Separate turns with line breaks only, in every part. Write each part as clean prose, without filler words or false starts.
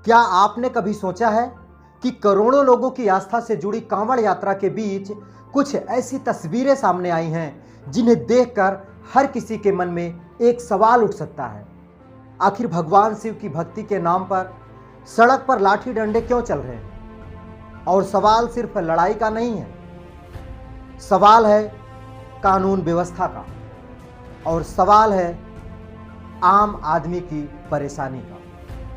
क्या आपने कभी सोचा है कि करोड़ों लोगों की आस्था से जुड़ी कांवड़ यात्रा के बीच कुछ ऐसी तस्वीरें सामने आई हैं जिन्हें देखकर हर किसी के मन में एक सवाल उठ सकता है। आखिर भगवान शिव की भक्ति के नाम पर सड़क पर लाठी डंडे क्यों चल रहे हैं? और सवाल सिर्फ लड़ाई का नहीं है, सवाल है कानून व्यवस्था का, और सवाल है आम आदमी की परेशानी का,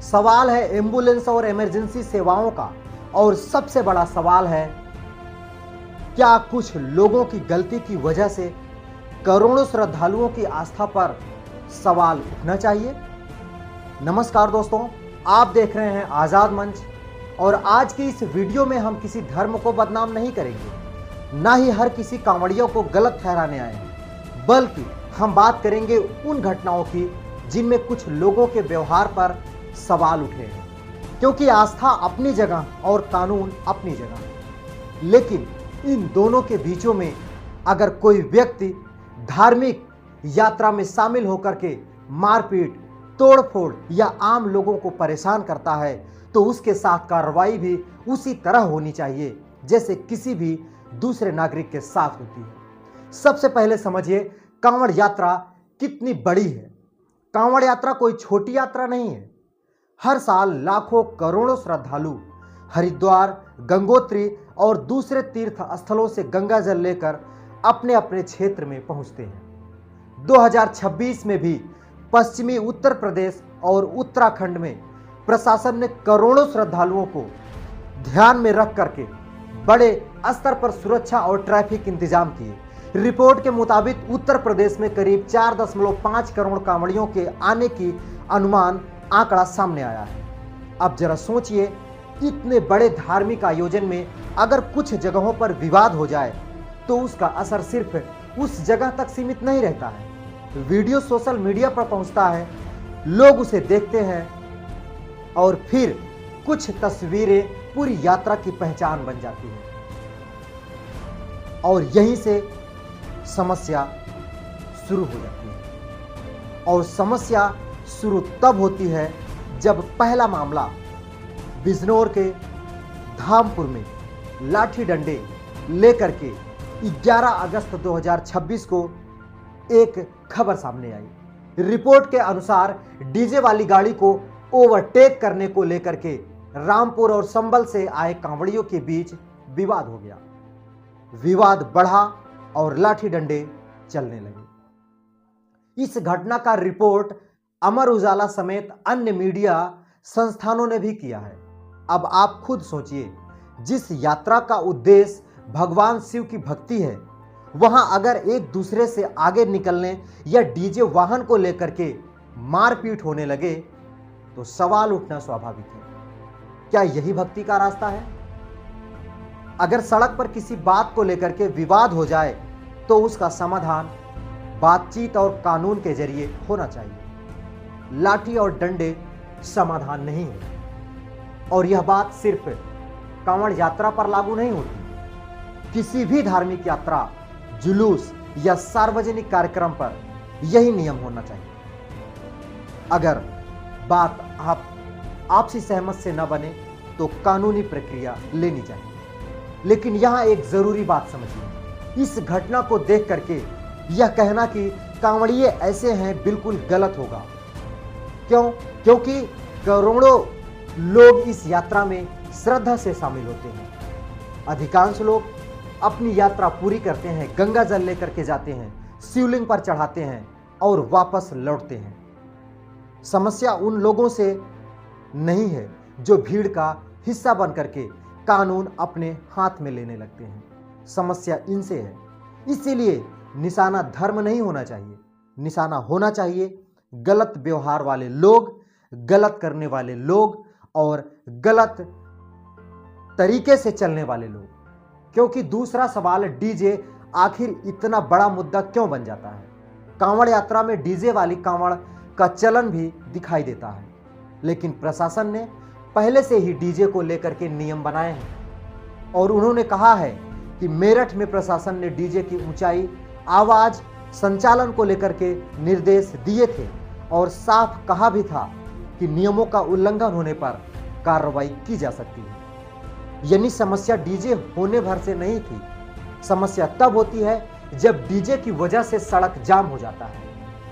सवाल है एम्बुलेंस और इमरजेंसी सेवाओं का, और सबसे बड़ा सवाल है क्या कुछ लोगों की गलती की वजह से करोड़ों श्रद्धालुओं की आस्था पर सवाल उठना चाहिए। नमस्कार दोस्तों, आप देख रहे हैं आजाद मंच, और आज की इस वीडियो में हम किसी धर्म को बदनाम नहीं करेंगे, ना ही हर किसी कांवड़ियों को गलत ठहराने आए हैं, बल्कि हम बात करेंगे उन घटनाओं की जिनमें कुछ लोगों के व्यवहार पर सवाल उठे हैं। क्योंकि आस्था अपनी जगह और कानून अपनी जगह, लेकिन इन दोनों के बीचों में अगर कोई व्यक्ति धार्मिक यात्रा में शामिल होकर के मारपीट, तोड़फोड़ या आम लोगों को परेशान करता है तो उसके साथ कार्रवाई भी उसी तरह होनी चाहिए जैसे किसी भी दूसरे नागरिक के साथ होती है। सबसे पहले समझिए कांवड़ यात्रा कितनी बड़ी है। कांवड़ यात्रा कोई छोटी यात्रा नहीं है। हर साल लाखों करोड़ों श्रद्धालु हरिद्वार, गंगोत्री और दूसरे तीर्थ स्थलों से गंगा जल लेकर अपने अपने क्षेत्र में पहुंचते हैं। 2026 में भी पश्चिमी उत्तर प्रदेश और उत्तराखंड में प्रशासन ने करोड़ों श्रद्धालुओं को ध्यान में रख करके बड़े स्तर पर सुरक्षा और ट्रैफिक इंतजाम किए। रिपोर्ट के मुताबिक उत्तर प्रदेश में करीब 4.5 करोड़ कांवड़ियों के आने की अनुमान आंकड़ा सामने आया है। अब जरा सोचिए, इतने बड़े धार्मिक आयोजन में अगर कुछ जगहों पर विवाद हो जाए तो उसका असर सिर्फ उस जगह तक सीमित नहीं रहता है। वीडियो सोशल मीडिया पर पहुंचता है, लोग उसे देखते हैं और फिर कुछ तस्वीरें पूरी यात्रा की पहचान बन जाती हैं। और यहीं से समस्या शुरू हो जाती है। और समस्या शुरू तब होती है जब पहला मामला बिजनौर के धामपुर में लाठी डंडे लेकर के 11 अगस्त 2026 को एक खबर सामने आई। रिपोर्ट के अनुसार डीजे वाली गाड़ी को ओवरटेक करने को लेकर के रामपुर और संबल से आए कांवड़ियों के बीच विवाद हो गया। विवाद बढ़ा और लाठी डंडे चलने लगे। इस घटना का रिपोर्ट अमर उजाला समेत अन्य मीडिया संस्थानों ने भी किया है। अब आप खुद सोचिए, जिस यात्रा का उद्देश्य भगवान शिव की भक्ति है, वहां अगर एक दूसरे से आगे निकलने या डीजे वाहन को लेकर के मारपीट होने लगे तो सवाल उठना स्वाभाविक है। क्या यही भक्ति का रास्ता है? अगर सड़क पर किसी बात को लेकर के विवाद हो जाए तो उसका समाधान बातचीत और कानून के जरिए होना चाहिए। लाठी और डंडे समाधान नहीं है। और यह बात सिर्फ कांवड़ यात्रा पर लागू नहीं होती। किसी भी धार्मिक यात्रा, जुलूस या सार्वजनिक कार्यक्रम पर यही नियम होना चाहिए। अगर बात आपसी सहमत से न बने तो कानूनी प्रक्रिया लेनी चाहिए। लेकिन यहां एक जरूरी बात समझिए, इस घटना को देख करके यह कहना कि कांवड़िए ऐसे हैं बिल्कुल गलत होगा। क्यों? क्योंकि करोड़ों लोग इस यात्रा में श्रद्धा से शामिल होते हैं। अधिकांश लोग अपनी यात्रा पूरी करते हैं, गंगा जल लेकर के जाते हैं, शिवलिंग पर चढ़ाते हैं और वापस लौटते हैं। समस्या उन लोगों से नहीं है जो भीड़ का हिस्सा बन करके कानून अपने हाथ में लेने लगते हैं। समस्या इनसे है। इसीलिए निशाना धर्म नहीं होना चाहिए, निशाना होना चाहिए गलत व्यवहार वाले लोग, गलत करने वाले लोग और गलत तरीके से चलने वाले लोग। क्योंकि दूसरा सवाल, डीजे आखिर इतना बड़ा मुद्दा क्यों बन जाता है? कांवड़ यात्रा में डीजे वाली कांवड़ का चलन भी दिखाई देता है, लेकिन प्रशासन ने पहले से ही डीजे को लेकर के नियम बनाए हैं। और उन्होंने कहा है कि मेरठ में प्रशासन ने डीजे की ऊंचाई, आवाज, संचालन को लेकर के निर्देश दिए थे और साफ कहा भी था कि नियमों का उल्लंघन होने पर कार्रवाई की जा सकती है। यानी समस्या डीजे होने भर से नहीं थी। समस्या तब होती है जब डीजे की वजह से सड़क जाम हो जाता है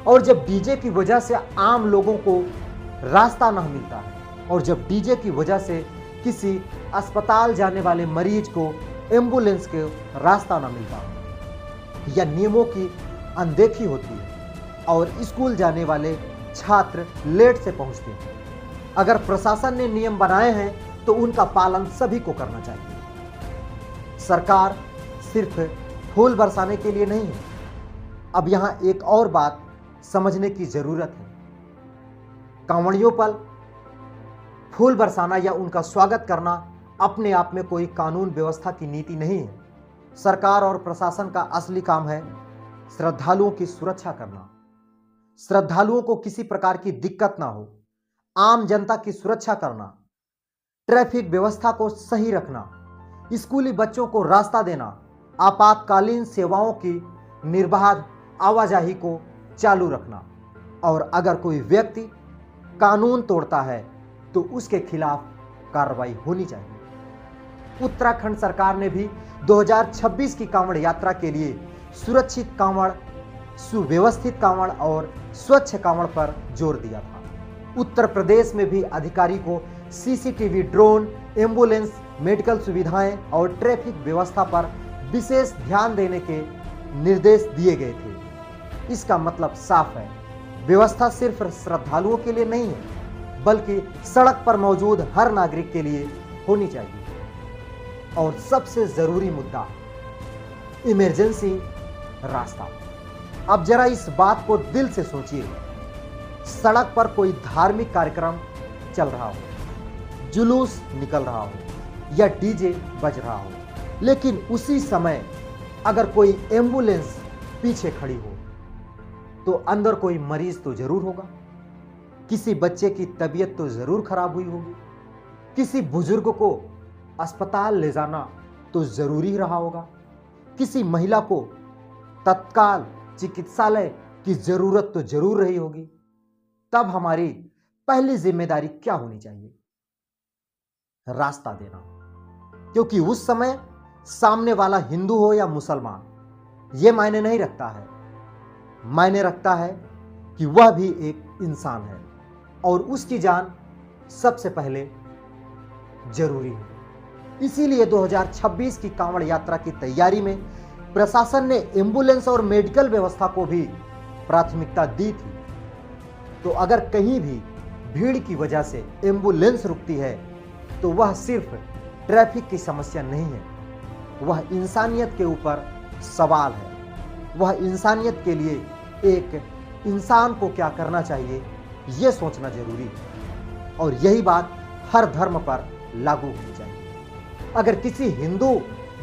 और जब डीजे की वजह से आम लोगों को रास्ता न मिलता है और जब डीजे की वजह से किसी अस्पताल जाने वाले मरीज को एम्बुलेंस के रास्ता न मिलता है या नियमों की अनदेखी होती है और स्कूल जाने वाले छात्र लेट से पहुंचते हैं। अगर प्रशासन ने नियम बनाए हैं तो उनका पालन सभी को करना चाहिए। सरकार सिर्फ फूल बरसाने के लिए नहीं है। अब यहां एक और बात समझने की जरूरत है। कांवड़ियों पर फूल बरसाना या उनका स्वागत करना अपने आप में कोई कानून व्यवस्था की नीति नहीं है। सरकार और प्रशासन का असली काम है श्रद्धालुओं की सुरक्षा करना, श्रद्धालुओं को किसी प्रकार की दिक्कत ना हो, आम जनता की सुरक्षा करना, ट्रैफिक व्यवस्था को सही रखना, स्कूली बच्चों को रास्ता देना, आपातकालीन सेवाओं की निर्बाध आवाजाही को चालू रखना और अगर कोई व्यक्ति कानून तोड़ता है तो उसके खिलाफ कार्रवाई होनी चाहिए। उत्तराखंड सरकार ने भी 2026 की कांवड़ यात्रा के लिए सुरक्षित कांवड़, सुव्यवस्थित कांवड़ और स्वच्छ कांवड़ पर जोर दिया था। उत्तर प्रदेश में भी अधिकारी को सीसीटीवी, ड्रोन, एम्बुलेंस, मेडिकल सुविधाएं और ट्रैफिक व्यवस्था पर विशेष ध्यान देने के निर्देश दिए गए थे। इसका मतलब साफ है, व्यवस्था सिर्फ श्रद्धालुओं के लिए नहीं है बल्कि सड़क पर मौजूद हर नागरिक के लिए होनी चाहिए। और सबसे जरूरी मुद्दा, इमरजेंसी रास्ता। अब जरा इस बात को दिल से सोचिए। सड़क पर कोई धार्मिक कार्यक्रम चल रहा हो, जुलूस निकल रहा हो या डीजे बज रहा हो, लेकिन उसी समय अगर कोई एम्बुलेंस पीछे खड़ी हो तो अंदर कोई मरीज तो जरूर होगा, किसी बच्चे की तबीयत तो जरूर खराब हुई होगी, किसी बुजुर्ग को अस्पताल ले जाना तो जरूरी रहा होगा, किसी महिला को तत्काल चिकित्सालय की जरूरत तो जरूर रही होगी। तब हमारी पहली जिम्मेदारी क्या होनी चाहिए? रास्ता देना। क्योंकि उस समय सामने वाला हिंदू हो या मुसलमान यह मायने नहीं रखता है, मायने रखता है कि वह भी एक इंसान है और उसकी जान सबसे पहले जरूरी है। इसीलिए 2026 की कांवड़ यात्रा की तैयारी में प्रशासन ने एम्बुलेंस और मेडिकल व्यवस्था को भी प्राथमिकता दी थी। तो अगर कहीं भी भीड़ की वजह से एम्बुलेंस रुकती है तो वह सिर्फ ट्रैफिक की समस्या नहीं है, वह इंसानियत के ऊपर सवाल है। वह इंसानियत के लिए एक इंसान को क्या करना चाहिए यह सोचना जरूरी है और यही बात हर धर्म पर लागू होनी चाहिए। अगर किसी हिंदू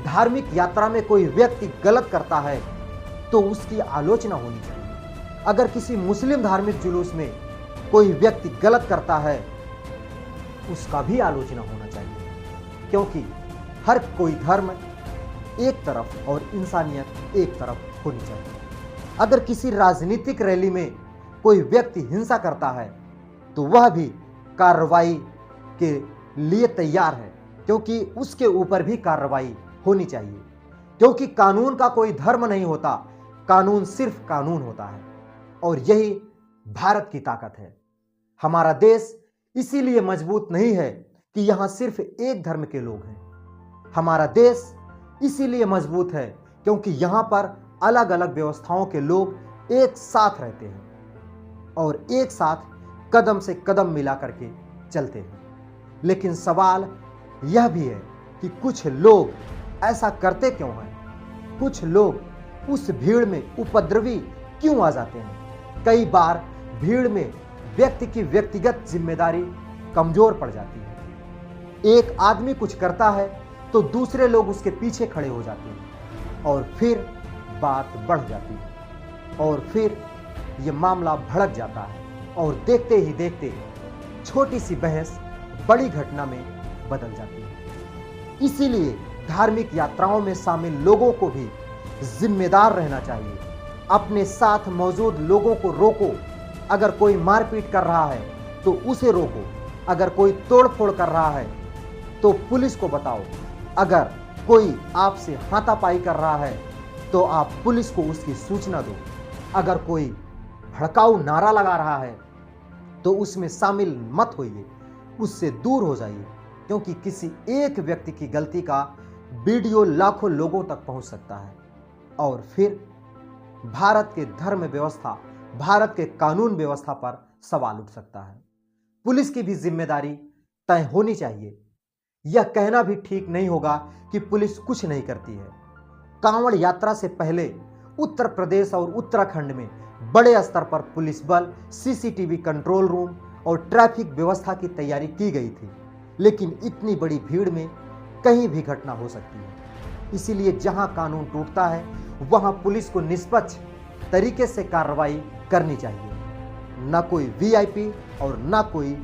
धार्मिक यात्रा में कोई व्यक्ति गलत करता है तो उसकी आलोचना होनी चाहिए। अगर किसी मुस्लिम धार्मिक जुलूस में कोई व्यक्ति गलत करता है उसका भी आलोचना होना चाहिए, क्योंकि हर कोई धर्म एक तरफ और इंसानियत एक तरफ होनी चाहिए। अगर किसी राजनीतिक रैली में कोई व्यक्ति हिंसा करता है तो वह भी कार्रवाई के लिए तैयार है, क्योंकि उसके ऊपर भी कार्रवाई होनी चाहिए। क्योंकि कानून का कोई धर्म नहीं होता, कानून सिर्फ कानून होता है और यही भारत की ताकत है। हमारा देश इसीलिए मजबूत नहीं है कि यहां सिर्फ एक धर्म के लोग हैं। हमारा देश इसीलिए मजबूत है क्योंकि यहां पर अलग अलग व्यवस्थाओं के लोग एक साथ रहते हैं और एक साथ कदम से कदम मिला करके चलते हैं। लेकिन सवाल यह भी है कि कुछ लोग ऐसा करते क्यों हैं? कुछ लोग उस भीड़ में उपद्रवी क्यों आ जाते हैं? कई बार भीड़ में व्यक्ति की व्यक्तिगत जिम्मेदारी कमजोर पड़ जाती है। एक आदमी कुछ करता है तो दूसरे लोग उसके पीछे खड़े हो जाते हैं और फिर बात बढ़ जाती है और फिर यह मामला भड़क जाता है और देखते ही देखते छोटी सी बहस बड़ी घटना में बदल जाती है। इसीलिए धार्मिक यात्राओं में शामिल लोगों को भी जिम्मेदार रहना चाहिए। अपने साथ मौजूद लोगों को रोको। अगर कोई मारपीट कर रहा है तो उसे रोको। अगर कोई तोड़ फोड़ कर रहा है तो पुलिस को बताओ, अगर कोई आपसे हाथापाई कर रहा है तो आप पुलिस को उसकी सूचना दो, अगर कोई भड़काऊ नारा लगा रहा है तो उसमें शामिल मत होइए, उससे दूर हो जाइए, क्योंकि किसी एक व्यक्ति की गलती का वीडियो लाखों लोगों तक पहुंच सकता है और फिर भारत के धर्म व्यवस्था, भारत के कानून व्यवस्था पर सवाल उठ सकता है। पुलिस की भी जिम्मेदारी तय होनी चाहिए। यह कहना भी ठीक नहीं होगा कि पुलिस कुछ नहीं करती है। कांवड़ यात्रा से पहले उत्तर प्रदेश और उत्तराखंड में बड़े स्तर पर पुलिस बल, सीसीटीवी कंट्रोल रूम और ट्रैफिक व्यवस्था की तैयारी की गई थी, लेकिन इतनी बड़ी भीड़ में कहीं भी घटना हो सकती है। इसीलिए जहां कानून टूटता है वहां पुलिस को निष्पक्ष तरीके से कार्रवाई करनी चाहिए। ना कोई वीआईपी और ना कोई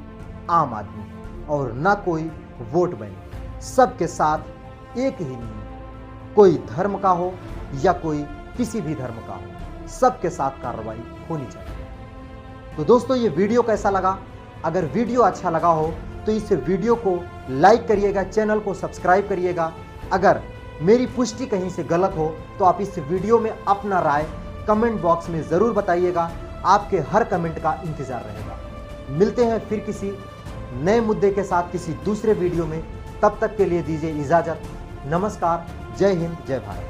आम आदमी और ना कोई वोट बैंक, सबके साथ एक ही नियम, कोई धर्म का हो या कोई किसी भी धर्म का हो, सबके साथ कार्रवाई होनी चाहिए। तो दोस्तों, ये वीडियो कैसा लगा? अगर वीडियो अच्छा लगा हो तो इस वीडियो को लाइक करिएगा, चैनल को सब्सक्राइब करिएगा। अगर मेरी पुष्टि कहीं से गलत हो तो आप इस वीडियो में अपना राय कमेंट बॉक्स में ज़रूर बताइएगा। आपके हर कमेंट का इंतजार रहेगा। मिलते हैं फिर किसी नए मुद्दे के साथ किसी दूसरे वीडियो में। तब तक के लिए दीजिए इजाज़त। नमस्कार, जय हिंद, जय भारत।